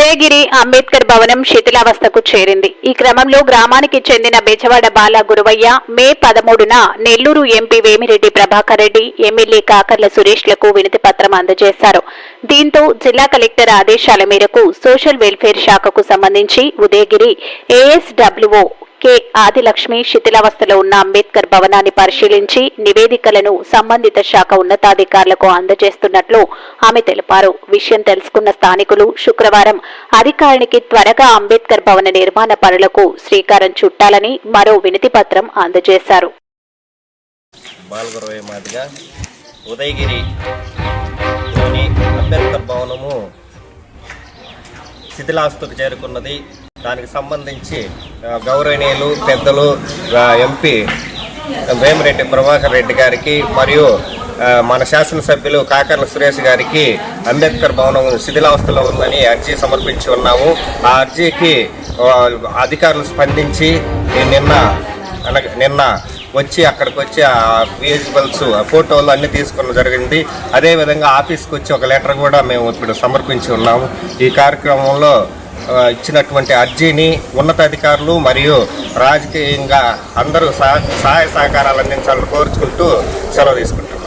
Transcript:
ఉదయగిరి అంబేద్కర్ భవనం శిథిలావస్థకు చేరింది. ఈ క్రమంలో గ్రామానికి చెందిన బెజవాడ బాల గురువయ్య మే 13న నెల్లూరు ఎంపీ వేమిరెడ్డి ప్రభాకర్ రెడ్డి, ఎమ్మెల్యే కాకర్ల సురేష్లకు వినతి పత్రం అందజేశారు. దీంతో జిల్లా కలెక్టర్ ఆదేశాల మేరకు సోషల్ వెల్ఫేర్ శాఖకు సంబంధించి ఉదయగిరి ఏఎస్డబ్ల్యూఓ కె ఆదిలక్ష్మి శిథిలావస్థలో ఉన్న అంబేద్కర్ భవనాన్ని పరిశీలించి నివేదికలను సంబంధిత శాఖ ఉన్నతాధికారులకు అందజేస్తున్నట్లు ఆమె తెలిపారు. విషయం తెలుసుకున్న స్థానికులు శుక్రవారం అధికారికి త్వరగా అంబేద్కర్ భవన నిర్మాణ పనులకు శ్రీకారం చుట్టాలని మరో వినతి పత్రం అందజేశారు. ఉదయగిరి అంబేద్కర్ భవనము శిథిలావస్థకు చేరుకున్నది. దానికి సంబంధించి గౌరవనీయులు పెద్దలు ఎంపీ వేమిరెడ్డి ప్రభాకర్ రెడ్డి గారికి మరియు మన శాసనసభ్యులు కాకర్ల సురేష్ గారికి అంబేద్కర్ భవనం శిథిలావస్థలో ఉందని అర్జీ సమర్పించి ఉన్నాము. ఆ అర్జీకి అధికారులు స్పందించి నిన్న వచ్చి అక్కడికి వచ్చి ఆ విజువల్స్ ఫోటోలు అన్నీ తీసుకోవడం జరిగింది. అదేవిధంగా ఆఫీస్కి వచ్చి ఒక లెటర్ కూడా మేము ఇప్పుడు సమర్పించి ఉన్నాము. ఈ కార్యక్రమంలో ఇచ్చినటువంటి అర్జీని ఉన్నతాధికారులు మరియు రాజకీయంగా అందరూ సహాయ సహకారాలు అందించాలని కోరుచుకుంటూ సెలవు తీసుకుంటాం.